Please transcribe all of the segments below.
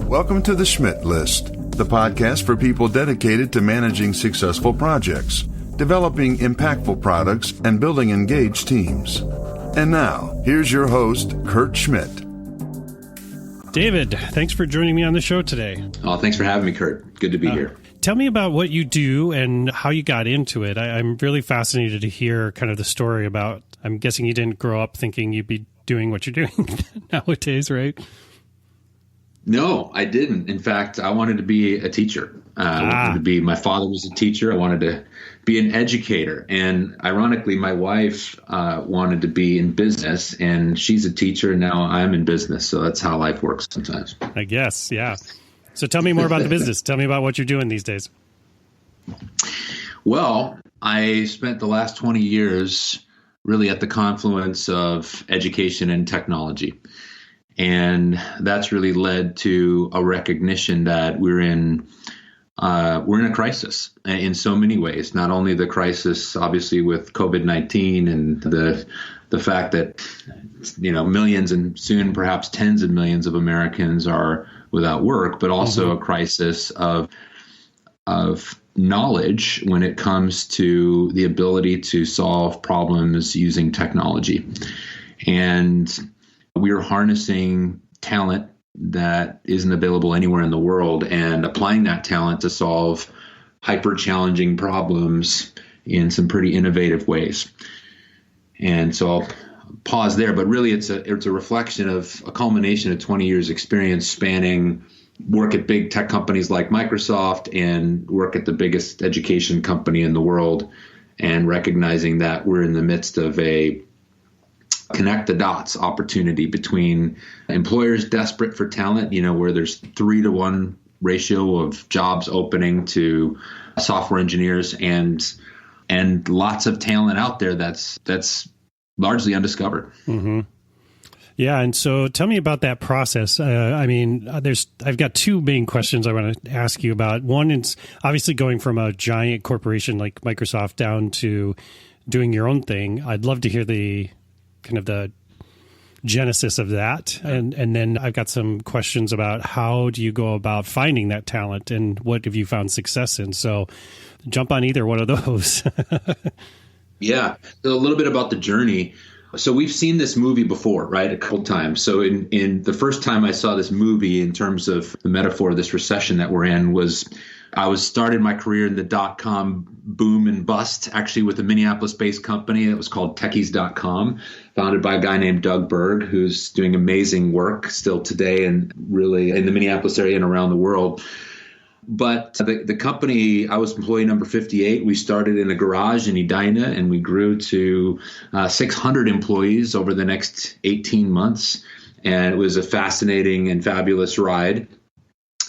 Welcome to the Schmidt List, the podcast for people dedicated to managing successful projects, developing impactful products, and building engaged teams. And now, here's your host, Kurt Schmidt. David, thanks for joining me on the show today. Oh, thanks for having me, Kurt. Good to be here. Tell me about what you do and how you got into it. I'm really fascinated to hear kind of the story about, I'm guessing you didn't grow up thinking you'd be doing what you're doing nowadays, right? No, I didn't. In fact, I wanted to be a teacher. My father was a teacher. I wanted to be an educator. And ironically, my wife wanted to be in business, and she's a teacher, and now I'm in business. So that's how life works sometimes. I guess, yeah. So tell me more about the business. Tell me about what you're doing these days. Well, I spent the last 20 years really at the confluence of education and technology. And that's really led to a recognition that we're in a crisis in so many ways. Not only the crisis, obviously, with COVID-19 and the fact that millions and soon perhaps tens of millions of Americans are without work, but also a crisis of knowledge when it comes to the ability to solve problems using technology. And we're harnessing talent that isn't available anywhere in the world and applying that talent to solve hyper challenging problems in some pretty innovative ways. And so I'll pause there, but really it's a reflection of a culmination of 20 years experience spanning work at big tech companies like Microsoft and work at the biggest education company in the world, and recognizing that we're in the midst of a connect the dots opportunity between employers desperate for talent, where there's 3-to-1 ratio of jobs opening to software engineers, and lots of talent out there that's largely undiscovered. Mm-hmm. Yeah. And so tell me about that process. I've got two main questions I want to ask you about. One is obviously going from a giant corporation like Microsoft down to doing your own thing. I'd love to hear the genesis of that. And then I've got some questions about how do you go about finding that talent and what have you found success in? So jump on either one of those. Yeah. So a little bit about the journey. So we've seen this movie before, right? A couple times. So in the first time I saw this movie, in terms of the metaphor of this recession that we're in, I started my career in the .com boom and bust, actually with a Minneapolis-based company that was called Techies.com, founded by a guy named Doug Berg, who's doing amazing work still today and really in the Minneapolis area and around the world. But the company, I was employee number 58. We started in a garage in Edina, and we grew to 600 employees over the next 18 months. And it was a fascinating and fabulous ride.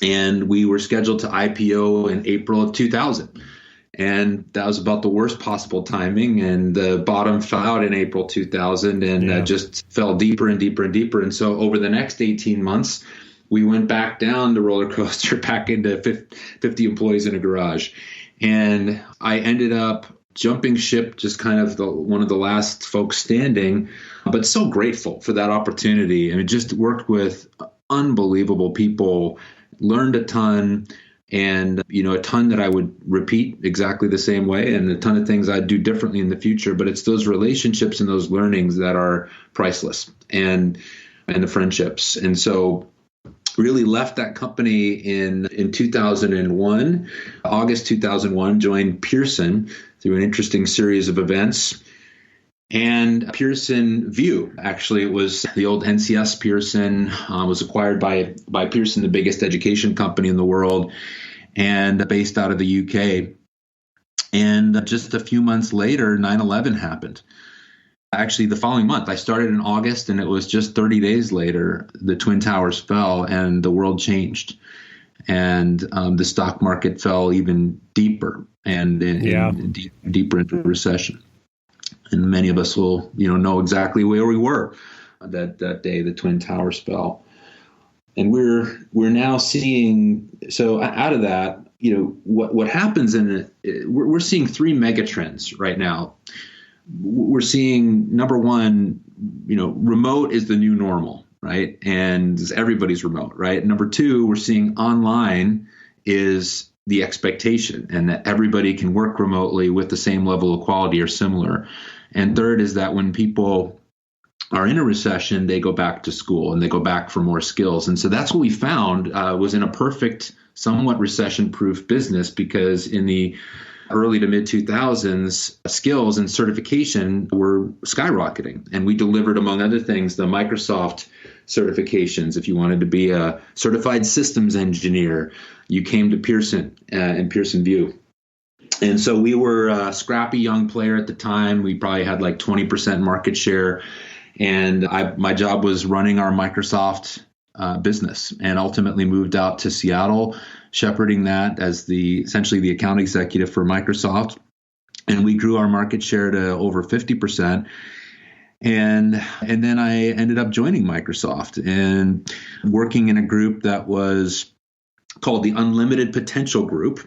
And we were scheduled to IPO in April of 2000. And that was about the worst possible timing. And the bottom fell out in April 2000 and just fell deeper and deeper and deeper. And so over the next 18 months, we went back down the roller coaster, back into 50 employees in a garage. And I ended up jumping ship, just kind of one of the last folks standing, but so grateful for that opportunity. I mean, just worked with unbelievable people, learned a ton, and a ton that I would repeat exactly the same way, and a ton of things I'd do differently in the future. But it's those relationships and those learnings that are priceless, and the friendships. And so really left that company in 2001, August 2001, joined Pearson through an interesting series of events. And Pearson VUE, actually, it was the old NCS Pearson, was acquired by Pearson, the biggest education company in the world, and based out of the UK. And just a few months later, 9/11 happened. Actually, the following month, I started in August, and it was just 30 days later, the Twin Towers fell and the world changed. And the stock market fell even deeper and deeper into recession. And many of us will, know exactly where we were that day the Twin Towers fell. And we're now seeing, so out of that, what happens we're seeing 3 mega trends right now. We're seeing, number one, remote is the new normal. right? And everybody's remote, right? Number two, we're seeing online is the expectation, and that everybody can work remotely with the same level of quality or similar. And third is that when people are in a recession, they go back to school and they go back for more skills. And so that's what we found was in a perfect, somewhat recession-proof business, because in the early to mid 2000s, skills and certification were skyrocketing. And we delivered, among other things, the Microsoft certifications. If you wanted to be a certified systems engineer, you came to Pearson and Pearson VUE. And so we were a scrappy young player at the time. We probably had like 20% market share. And my job was running our Microsoft business, and ultimately moved out to Seattle, shepherding that as essentially the account executive for Microsoft. And we grew our market share to over 50%. And then I ended up joining Microsoft and working in a group that was called the Unlimited Potential Group.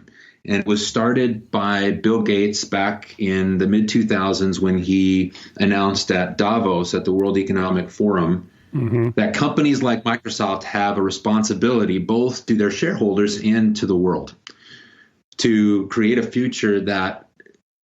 And it was started by Bill Gates back in the mid 2000s when he announced at Davos at the World Economic Forum that companies like Microsoft have a responsibility both to their shareholders and to the world to create a future that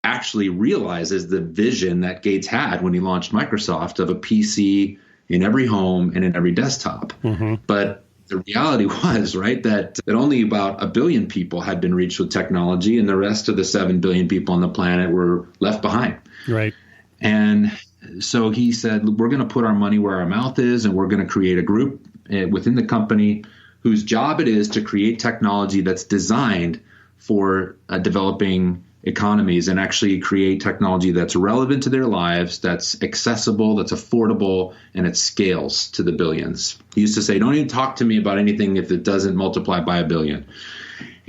actually realizes the vision that Gates had when he launched Microsoft of a PC in every home and in every desktop. But the reality was, right, that only about 1 billion people had been reached with technology, and the rest of the 7 billion people on the planet were left behind. Right. And so he said, we're going to put our money where our mouth is, and we're going to create a group within the company whose job it is to create technology that's designed for developing economies, and actually create technology that's relevant to their lives, that's accessible, that's affordable, and it scales to the billions. He used to say, don't even talk to me about anything if it doesn't multiply by 1 billion.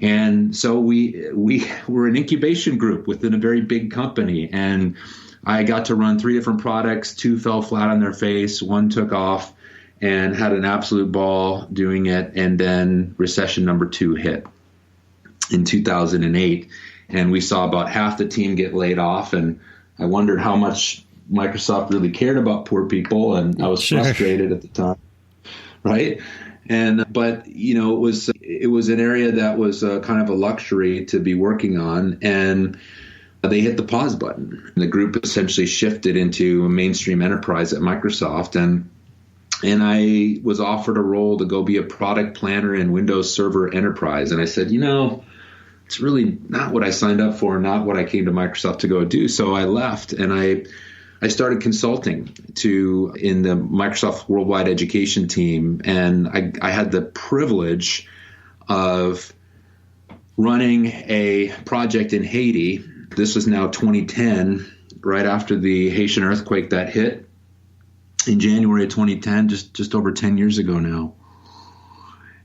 And so we were an incubation group within a very big company, and I got to run 3 different products. 2 fell flat on their face, 1 took off, and had an absolute ball doing it. And then recession number 2 hit in 2008. And we saw about half the team get laid off. And I wondered how much Microsoft really cared about poor people. And I was frustrated at the time. Right. But it was an area that was kind of a luxury to be working on. And they hit the pause button. And the group essentially shifted into a mainstream enterprise at Microsoft. And I was offered a role to go be a product planner in Windows Server Enterprise. And I said, it's really not what I signed up for, not what I came to Microsoft to go do. So I left, and I started consulting in the Microsoft Worldwide Education team. And I had the privilege of running a project in Haiti. This was now 2010, right after the Haitian earthquake that hit in January of 2010, just over 10 years ago now.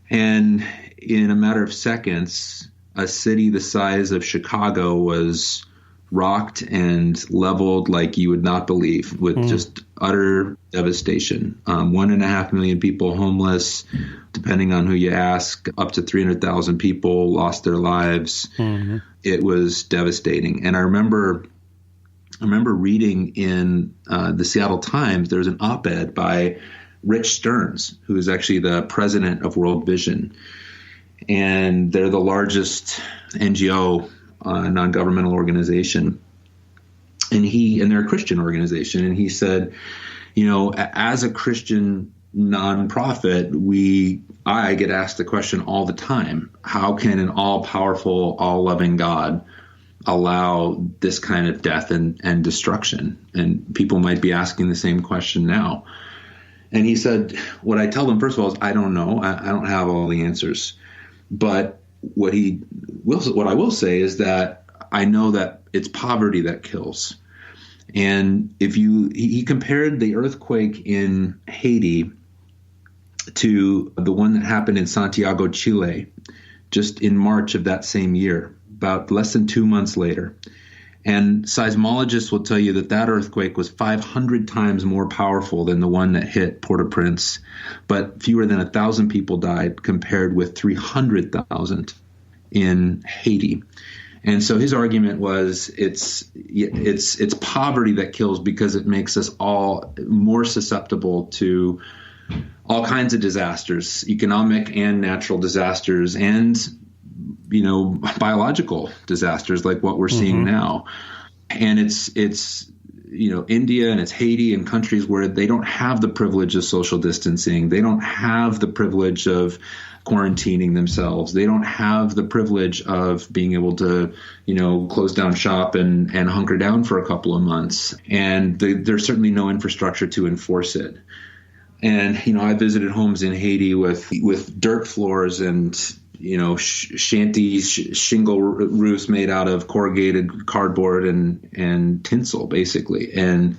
And in a matter of seconds, a city the size of Chicago was rocked and leveled like you would not believe, with just utter devastation. 1.5 million people homeless, depending on who you ask. Up to 300,000 people lost their lives. It was devastating. And I remember reading in the Seattle Times, there was an op-ed by Rich Stearns, who is actually the president of World Vision. And they're the largest NGO, non-governmental organization. And they're a Christian organization. And he said, as a Christian nonprofit, I get asked the question all the time: how can an all-powerful, all-loving God allow this kind of death and destruction? And people might be asking the same question now. And he said, what I tell them, first of all, is I don't know. I don't have all the answers. But what I will say is that I know that it's poverty that kills. And he compared the earthquake in Haiti to the one that happened in Santiago, Chile, just in March of that same year, about less than 2 months later. And seismologists will tell you that earthquake was 500 times more powerful than the one that hit Port-au-Prince, but fewer than 1,000 people died compared with 300,000 in Haiti. And so his argument was it's poverty that kills, because it makes us all more susceptible to all kinds of disasters, economic and natural disasters, and, biological disasters like what we're seeing now. And it's India and it's Haiti and countries where they don't have the privilege of social distancing. They don't have the privilege of quarantining themselves. They don't have the privilege of being able to, close down shop and hunker down for a couple of months. And there's certainly no infrastructure to enforce it. And, I visited homes in Haiti with dirt floors and, shanties, shingle roofs made out of corrugated cardboard and tinsel, basically. And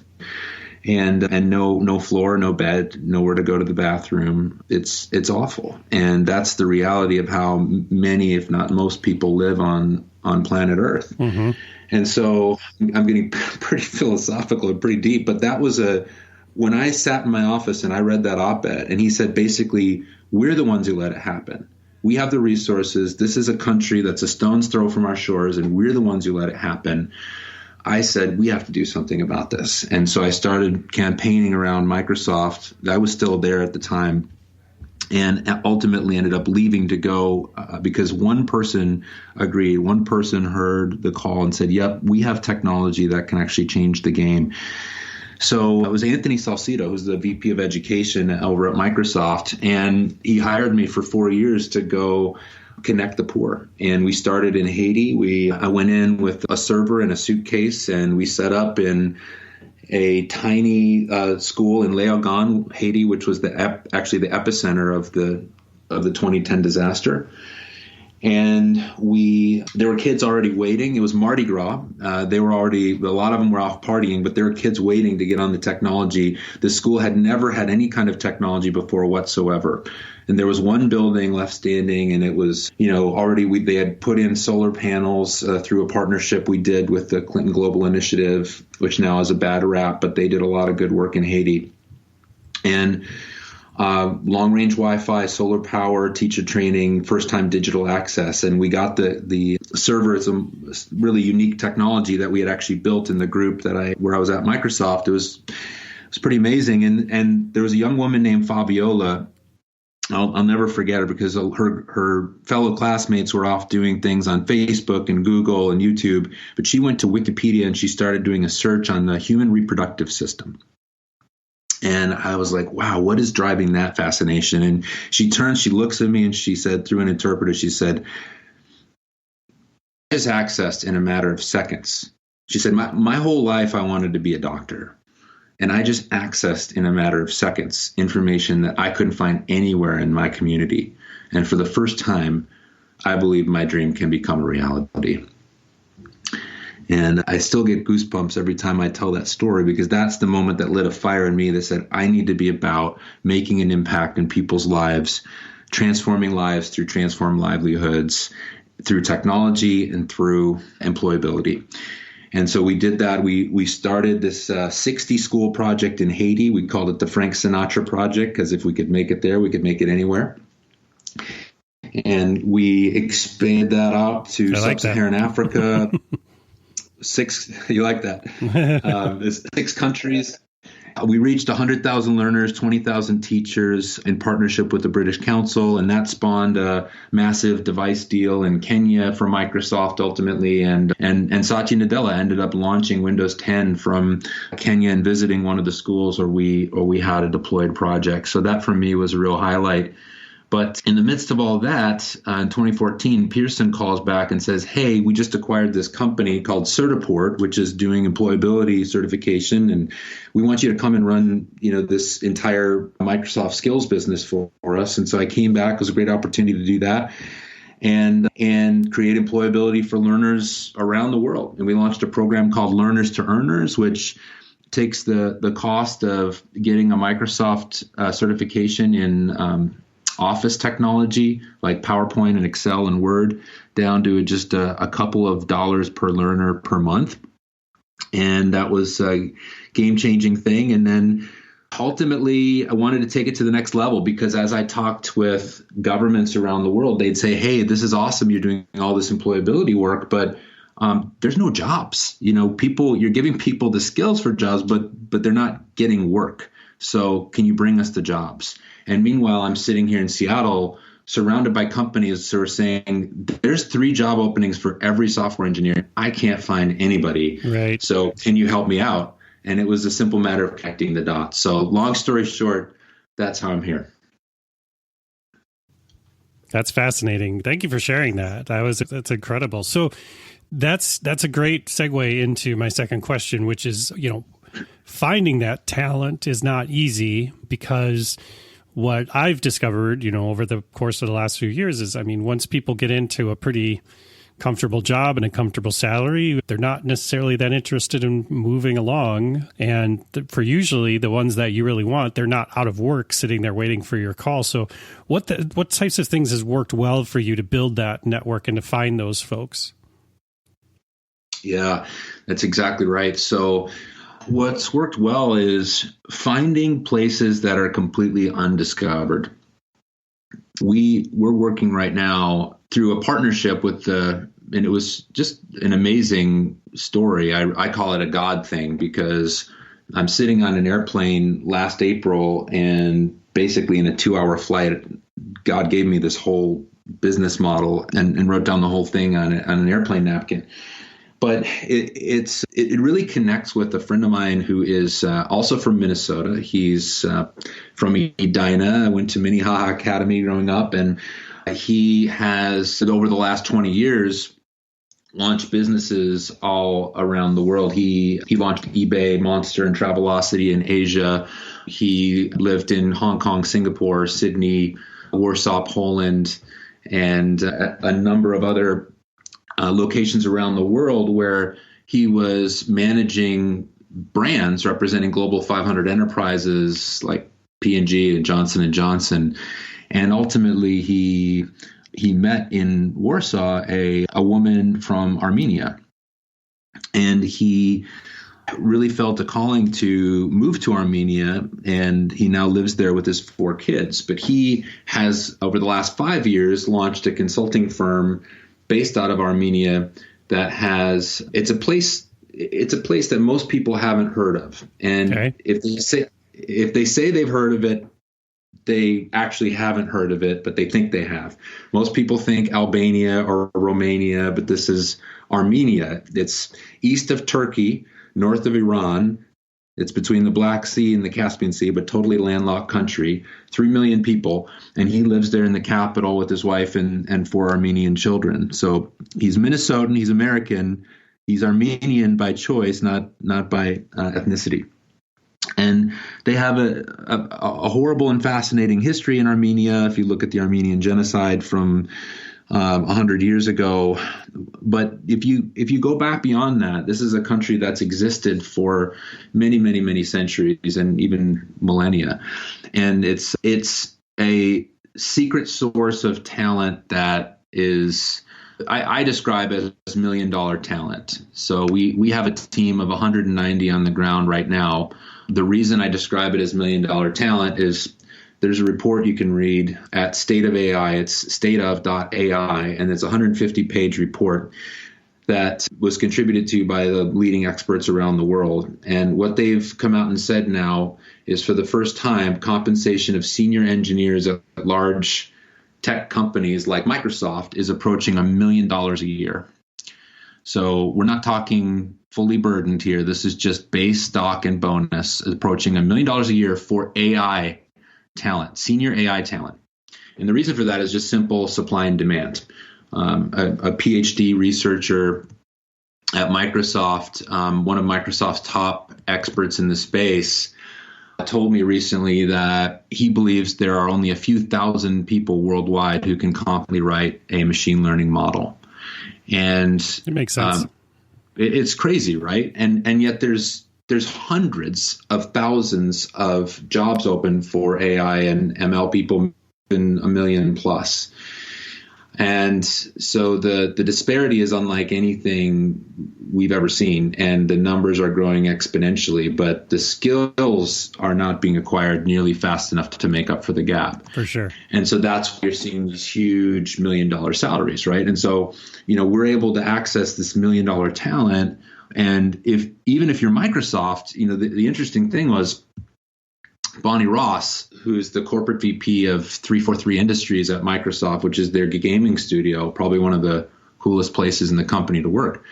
no floor, no bed, nowhere to go to the bathroom. It's awful. And that's the reality of how many, if not most people live on planet Earth. And so I'm getting pretty philosophical and pretty deep, but that was when I sat in my office and I read that op-ed, and he said, basically, we're the ones who let it happen. We have the resources. This is a country that's a stone's throw from our shores, and we're the ones who let it happen. I said, we have to do something about this. And so I started campaigning around Microsoft. I was still there at the time, and ultimately ended up leaving to go because one person agreed. One person heard the call and said, yep, we have technology that can actually change the game. So it was Anthony Salcido, who's the VP of Education over at Microsoft, and he hired me for 4 years to go connect the poor. And we started in Haiti. I went in with a server and a suitcase, and we set up in a tiny school in Léogâne, Haiti, which was actually the epicenter of the 2010 disaster. And there were kids already waiting. It was Mardi Gras. A lot of them were off partying, but there were kids waiting to get on the technology. The school had never had any kind of technology before whatsoever. And there was one building left standing, and it was, they had put in solar panels through a partnership we did with the Clinton Global Initiative, which now has a bad rap, but they did a lot of good work in Haiti. And long-range Wi-Fi, solar power, teacher training, first-time digital access. And we got the server. It's a really unique technology that we had actually built in the group where I was at Microsoft. It was pretty amazing. And there was a young woman named Fabiola. I'll never forget her because her fellow classmates were off doing things on Facebook and Google and YouTube. But she went to Wikipedia and she started doing a search on the human reproductive system. And I was like, wow, what is driving that fascination? And she turns, she looks at me and she said, through an interpreter, she said, is accessed in a matter of seconds. She said, my whole life I wanted to be a doctor. And I just accessed in a matter of seconds information that I couldn't find anywhere in my community. And for the first time, I believe my dream can become a reality. And I still get goosebumps every time I tell that story because that's the moment that lit a fire in me that said, I need to be about making an impact in people's lives, transforming lives through transformed livelihoods, through technology and through employability. And so we did that. We started this 60-school project in Haiti. We called it the Frank Sinatra Project because if we could make it there, we could make it anywhere. And we expanded that out to Sub-Saharan Africa. You like that? 6 countries. We reached 100,000 learners, 20,000 teachers in partnership with the British Council, and that spawned a massive device deal in Kenya for Microsoft ultimately. And Satya Nadella ended up launching Windows 10 from Kenya and visiting one of the schools where we had a deployed project. So that for me was a real highlight. But in the midst of all that, in 2014, Pearson calls back and says, hey, we just acquired this company called Certiport, which is doing employability certification. And we want you to come and run, this entire Microsoft skills business for us. And so I came back. It was a great opportunity to do that and create employability for learners around the world. And we launched a program called Learners to Earners, which takes the cost of getting a Microsoft certification in Office technology like PowerPoint and Excel and Word down to just a couple of dollars per learner per month. And that was a game-changing thing. And then ultimately, I wanted to take it to the next level because as I talked with governments around the world, they'd say, hey, this is awesome. You're doing all this employability work, but there's no jobs. You're giving people the skills for jobs, but they're not getting work. So can you bring us the jobs? And meanwhile, I'm sitting here in Seattle surrounded by companies who are saying, there's 3 job openings for every software engineer. I can't find anybody. Right. So can you help me out? And it was a simple matter of connecting the dots. So long story short, that's how I'm here. That's fascinating. Thank you for sharing that. That's incredible. So that's a great segue into my second question, which is, finding that talent is not easy, because what I've discovered, over the course of the last few years is, once people get into a pretty comfortable job and a comfortable salary, they're not necessarily that interested in moving along. And for usually the ones that you really want, they're not out of work sitting there waiting for your call. So what types of things has worked well for you to build that network and to find those folks? Yeah, that's exactly right. So what's worked well is finding places that are completely undiscovered. We're working right now through a partnership with and it was just an amazing story. I call it a God thing, because I'm sitting on an airplane last April, and basically in a 2-hour flight, God gave me this whole business model and wrote down the whole thing on an airplane napkin. But it really connects with a friend of mine who is also from Minnesota. He's from Edina. I went to Minnehaha Academy growing up, and he has, over the last 20 years, launched businesses all around the world. He launched eBay, Monster, and Travelocity in Asia. He lived in Hong Kong, Singapore, Sydney, Warsaw, Poland, and a number of other locations around the world where he was managing brands representing Global 500 enterprises like P&G and Johnson & Johnson. And ultimately, he met in Warsaw a woman from Armenia. And he really felt a calling to move to Armenia, and he now lives there with his 4 kids. But he has, over the last 5 years, launched a consulting firm based out of Armenia that has, it's a place that most people haven't heard of. And okay. if they say they've heard of it, they actually haven't heard of it, but they think they have. Most people think Albania or Romania, but this is Armenia. It's east of Turkey, north of Iran. It's between the Black Sea and the Caspian Sea, but totally landlocked country, 3 million people. And he lives there in the capital with his wife and 4 Armenian children. So he's Minnesotan, he's American, he's Armenian by choice, not by ethnicity. And they have a horrible and fascinating history in Armenia. If you look at the Armenian genocide from 100 years ago. But if you go back beyond that, this is a country that's existed for many, many, many centuries and even millennia. And it's a secret source of talent that is, I describe as $1 million talent. So we have a team of 190 on the ground right now. The reason I describe it as $1 million talent is there's a report you can read at State of AI. It's stateof.ai, and it's a 150-page report that was contributed to by the leading experts around the world. And what they've come out and said now is, for the first time, compensation of senior engineers at large tech companies like Microsoft is approaching $1 million a year. So we're not talking fully burdened here. This is just base, stock, and bonus, approaching $1 million a year for AI talent, senior AI talent. And the reason for that is just simple supply and demand. A PhD researcher at Microsoft, one of Microsoft's top experts in the space, told me recently that he believes there are only a few thousand people worldwide who can confidently write a machine learning model. And it makes sense. It's crazy, right? And yet there's hundreds of thousands of jobs open for AI and ML people, in 1 million plus. And so the disparity is unlike anything we've ever seen, and the numbers are growing exponentially, but the skills are not being acquired nearly fast enough to make up for the gap. For sure. And so that's why you're seeing these huge $1 million salaries, right? And so, we're able to access this $1 million talent. And even if you're Microsoft, the interesting thing was Bonnie Ross, who's the corporate VP of 343 Industries at Microsoft, which is their gaming studio, probably one of the coolest places in the company to work.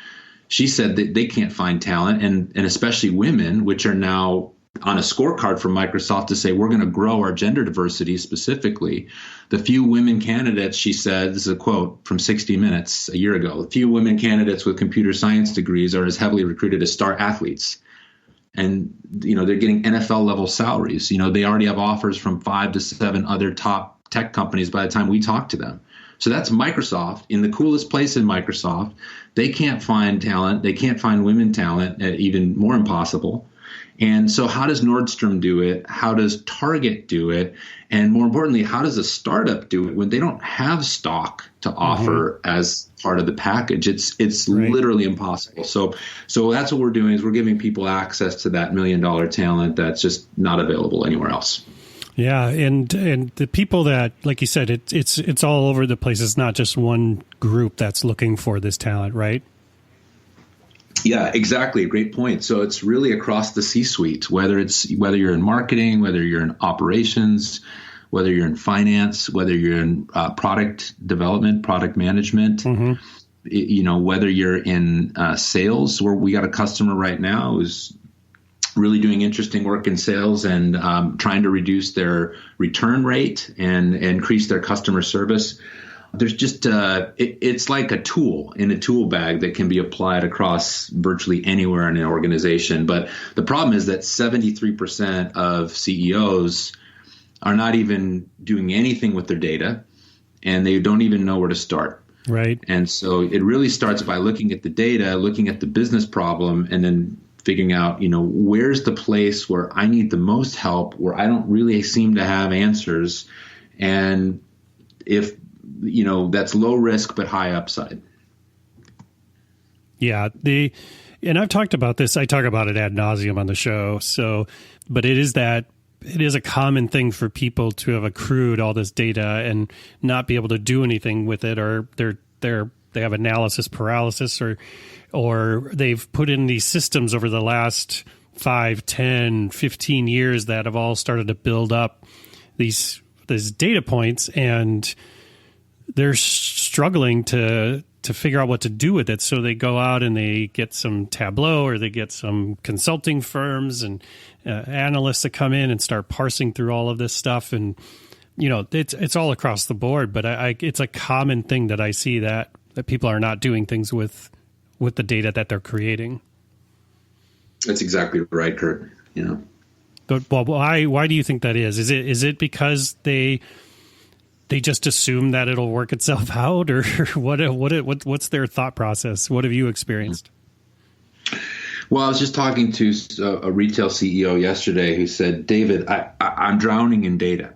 She said that they can't find talent, and especially women, which are now on a scorecard from Microsoft to say we're going to grow our gender diversity specifically. The few women candidates, she said, this is a quote from 60 Minutes a year ago, the few women candidates with computer science degrees are as heavily recruited as star athletes. And, they're getting NFL level salaries. They already have offers from 5 to 7 other top tech companies by the time we talk to them. So that's Microsoft in the coolest place in Microsoft. They can't find talent. They can't find women talent, even more impossible. And so how does Nordstrom do it? How does Target do it? And more importantly, how does a startup do it when they don't have stock to offer as part of the package? It's right. Literally impossible. So that's what we're doing is we're giving people access to that $1 million talent that's just not available anywhere else. Yeah, and the people that, like you said, it's all over the place. It's not just one group that's looking for this talent, right? Yeah, exactly. Great point. So it's really across the C-suite, whether you're in marketing, whether you're in operations, whether you're in finance, whether you're in product development, product management, whether you're in sales, where we got a customer right now who's really doing interesting work in sales and trying to reduce their return rate and increase their customer service. There's just it's like a tool in a tool bag that can be applied across virtually anywhere in an organization. But the problem is that 73% of CEOs are not even doing anything with their data, and they don't even know where to start. Right. And so it really starts by looking at the data, looking at the business problem, and then figuring out, where's the place where I need the most help, where I don't really seem to have answers, and if that's low risk but high upside. Yeah, and I've talked about this. I talk about it ad nauseum on the show. So, but it is a common thing for people to have accrued all this data and not be able to do anything with it, or they have analysis paralysis, or they've put in these systems over the last 5, 10, 15 years that have all started to build up these data points, and they're struggling to figure out what to do with it. So they go out and they get some Tableau, or they get some consulting firms and analysts to come in and start parsing through all of this stuff. And, it's all across the board, but it's a common thing that I see that people are not doing things with the data that they're creating. That's exactly right, Kurt. But why do you think that is? Is it because they just assume that it'll work itself out, or what's their thought process? What have you experienced? Well, I was just talking to a retail CEO yesterday who said, David, I'm drowning in data.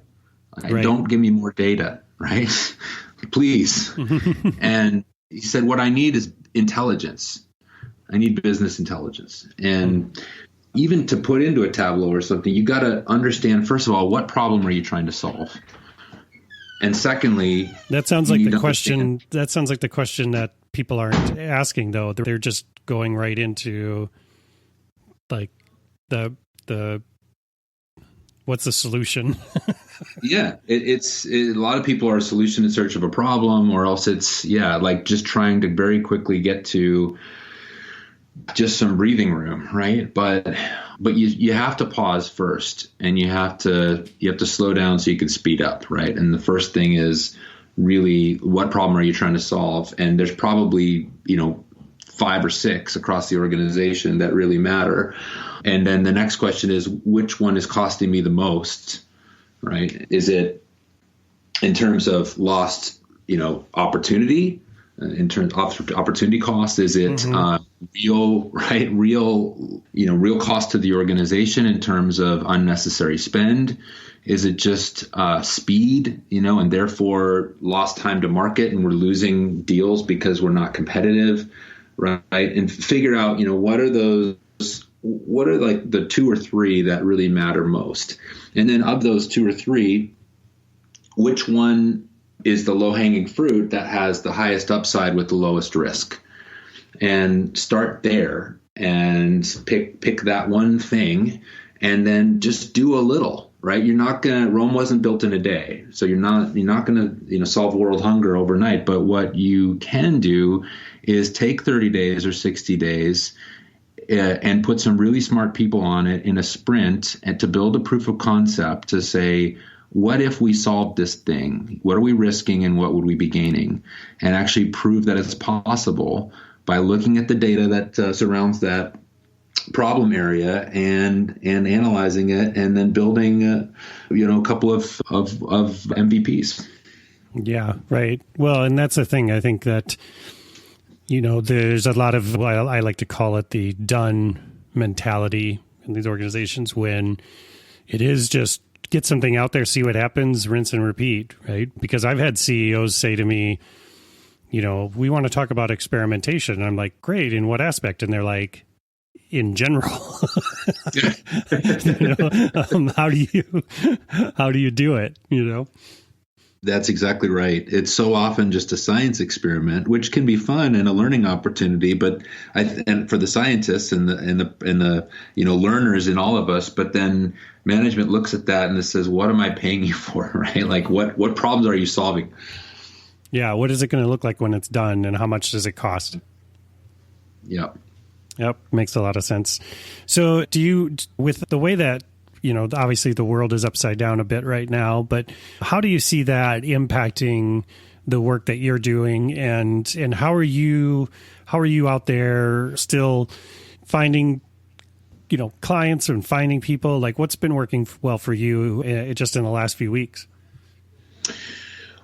Right. Don't give me more data, right? Please. And he said, what I need is intelligence. I need business intelligence. And even to put into a Tableau or something, you got to understand, first of all, what problem are you trying to solve? And secondly, that sounds like the question. That sounds like the question that people aren't asking, though. They're just going right into like the what's the solution? Yeah, it's a lot of people are a solution in search of a problem, or else it's like just trying to very quickly get to just some breathing room, right? But you have to pause first, and you have to slow down so you can speed up, right? And the first thing is really, what problem are you trying to solve? And there's probably 5 or 6 across the organization that really matter. And then the next question is, which one is costing me the most, right? Is it in terms of lost opportunity? In terms of opportunity cost, is it real cost to the organization in terms of unnecessary spend? Is it just speed, and therefore lost time to market, and we're losing deals because we're not competitive, right? And figure out, what are like the 2 or 3 that really matter most, and then of those 2 or 3, which one is the low-hanging fruit that has the highest upside with the lowest risk, and start there and pick that one thing, and then just do a little, right? Rome wasn't built in a day. So you're not going to, solve world hunger overnight. But what you can do is take 30 days or 60 days and put some really smart people on it in a sprint and to build a proof of concept to say, what if we solved this thing? What are we risking and what would we be gaining? And actually prove that it's possible by looking at the data that surrounds that problem area and analyzing it and then building, a couple of MVPs. Yeah, right. Well, and that's the thing. I think that, there's a lot of, well, I like to call it the done mentality in these organizations when it is just get something out there, see what happens, rinse and repeat, right? Because I've had CEOs say to me, we want to talk about experimentation. And I'm like, great. In what aspect? And they're like, in general. How do you do it? That's exactly right. It's so often just a science experiment, which can be fun and a learning opportunity. But and for the scientists and the learners in all of us. But then management looks at that and it says, "What am I paying you for?" Right? Like, what problems are you solving? Yeah. What is it going to look like when it's done, and how much does it cost? Yeah. Yep, makes a lot of sense. So do you, with the way that, obviously the world is upside down a bit right now, but how do you see that impacting the work that you're doing, and how are you out there still finding, clients and finding people? Like, what's been working well for you just in the last few weeks?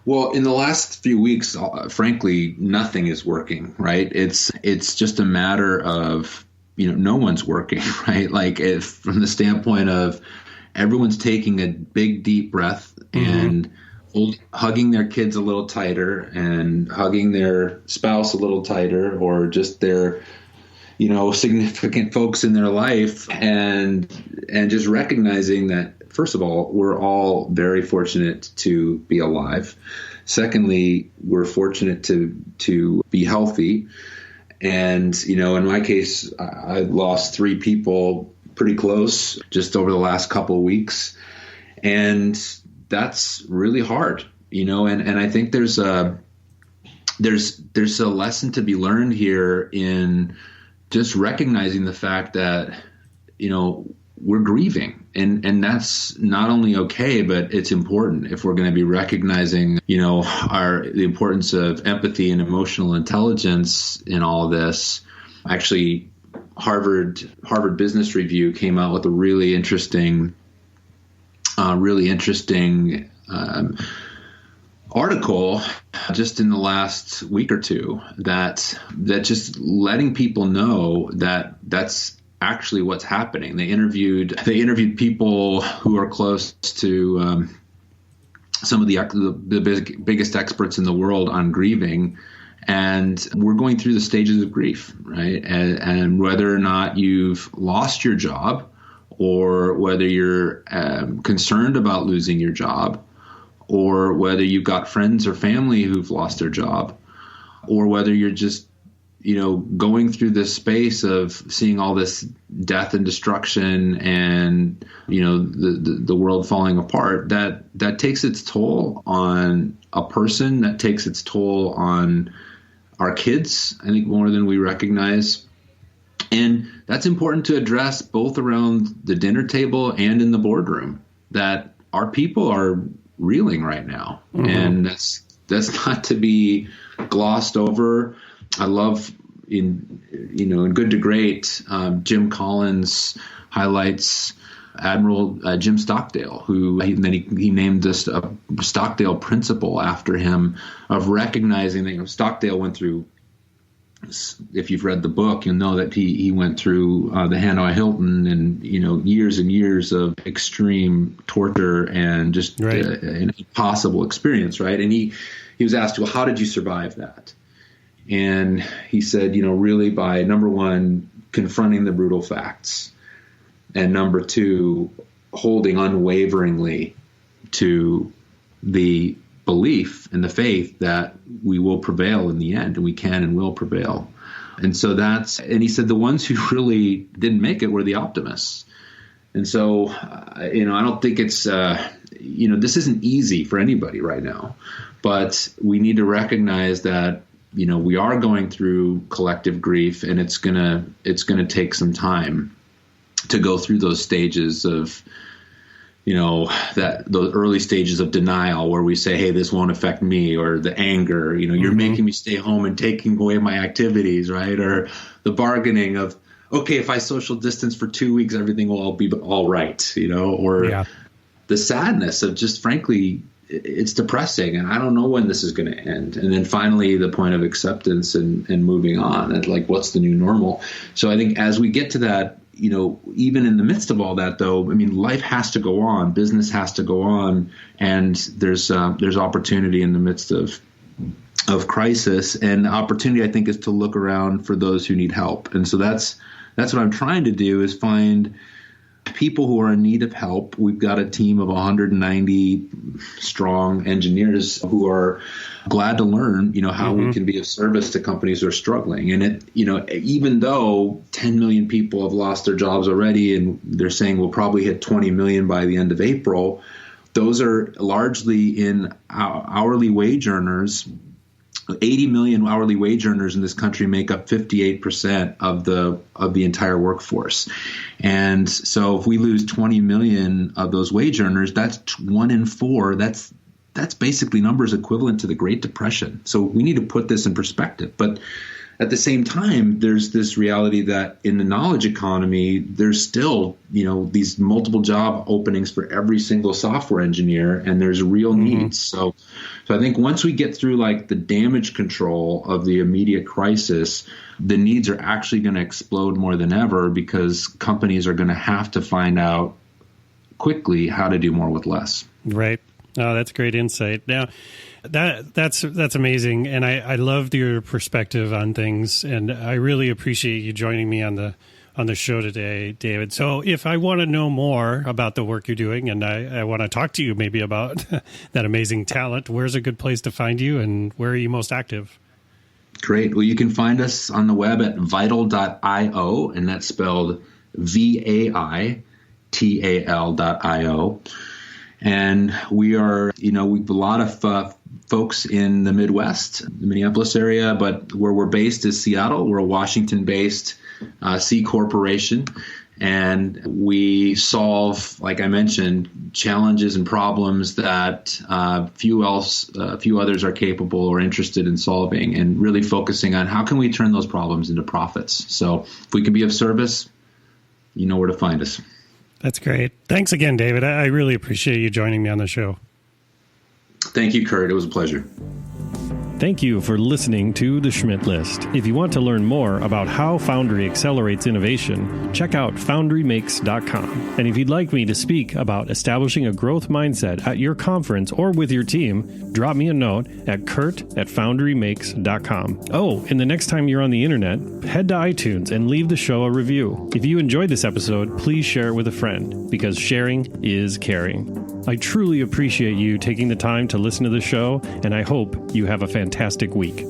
Well, in the last few weeks, frankly, nothing is working, right? It's just a matter of, no one's working, right? Like from the standpoint of everyone's taking a big, deep breath and hugging their kids a little tighter and hugging their spouse a little tighter, or just their, significant folks in their life, and just recognizing that, first of all, we're all very fortunate to be alive. Secondly, we're fortunate to be healthy. And, in my case, I lost 3 people pretty close just over the last couple of weeks. And that's really hard, and I think there's a lesson to be learned here in just recognizing the fact that, we're grieving, and that's not only okay, but it's important if we're going to be recognizing, the importance of empathy and emotional intelligence in all of this. Actually, Harvard Business Review came out with a really interesting article just in the last week or two that just letting people know that that's actually what's happening. They interviewed people who are close to some of the biggest experts in the world on grieving, and we're going through the stages of grief, right? And whether or not you've lost your job, or whether you're concerned about losing your job, or whether you've got friends or family who've lost their job, or whether you're just going through this space of seeing all this death and destruction and, the world falling apart, that takes its toll on a person, that takes its toll on our kids, I think, more than we recognize. And that's important to address both around the dinner table and in the boardroom, that our people are reeling right now. Mm-hmm. And that's not to be glossed over. I love in Good to Great, Jim Collins highlights Admiral Jim Stockdale, who he named this a Stockdale principle after him, of recognizing that Stockdale went through. If you've read the book, you'll know that he went through the Hanoi Hilton and years and years of extreme torture and just an impossible experience, right? And he was asked, well, how did you survive that? And he said, really by, number one, confronting the brutal facts, and number two, holding unwaveringly to the belief and the faith that we will prevail in the end, and we can and will prevail. And so and he said the ones who really didn't make it were the optimists. And so, I don't think it's, this isn't easy for anybody right now, but we need to recognize that, we are going through collective grief, and it's gonna take some time to go through those stages of, those early stages of denial where we say, hey, this won't affect me, or the anger, you're making me stay home and taking away my activities, right? Or the bargaining of, okay, if I social distance for 2 weeks, everything will all be all right, or the sadness of just, frankly, it's depressing, and I don't know when this is going to end. And then finally, the point of acceptance and moving on, and like, what's the new normal? So I think as we get to that, even in the midst of all that, though, life has to go on, business has to go on, and there's opportunity in the midst of crisis. And the opportunity, I think, is to look around for those who need help. And so that's what I'm trying to do, is find people who are in need of help. We've got a team of 190 strong engineers who are glad to learn, how we can be of service to companies who are struggling. And even though 10 million people have lost their jobs already, and they're saying we'll probably hit 20 million by the end of April, those are largely in hourly wage earners. 80 million hourly wage earners in this country make up 58% of the entire workforce. And so if we lose 20 million of those wage earners, that's 1 in 4. That's basically numbers equivalent to the Great Depression. So we need to put this in perspective. But at the same time, there's this reality that in the knowledge economy, there's still, these multiple job openings for every single software engineer, and there's real needs. So I think once we get through like the damage control of the immediate crisis, the needs are actually going to explode more than ever, because companies are going to have to find out quickly how to do more with less. Right. Oh, that's great insight. Now, that's amazing, and I loved your perspective on things, and I really appreciate you joining me on the show today, David. So if I want to know more about the work you're doing, and I want to talk to you maybe about that amazing talent, where's a good place to find you, and where are you most active? Great. Well, you can find us on the web at vaital.io, and that's spelled VAITAL.io. And we are, we've a lot of folks in the Midwest, the Minneapolis area, but where we're based is Seattle. We're a Washington-based C corporation, and we solve, like I mentioned, challenges and problems that few others are capable or interested in solving, and really focusing on how can we turn those problems into profits. So if we can be of service, you know where to find us. That's great. Thanks again, David. I really appreciate you joining me on the show. Thank you, Kurt. It was a pleasure. Thank you for listening to The Schmidt List. If you want to learn more about how Foundry accelerates innovation, check out foundrymakes.com. And if you'd like me to speak about establishing a growth mindset at your conference or with your team, drop me a note at kurt@foundrymakes.com. Oh, and the next time you're on the internet, head to iTunes and leave the show a review. If you enjoyed this episode, please share it with a friend, because sharing is caring. I truly appreciate you taking the time to listen to the show, and I hope you have a fantastic week.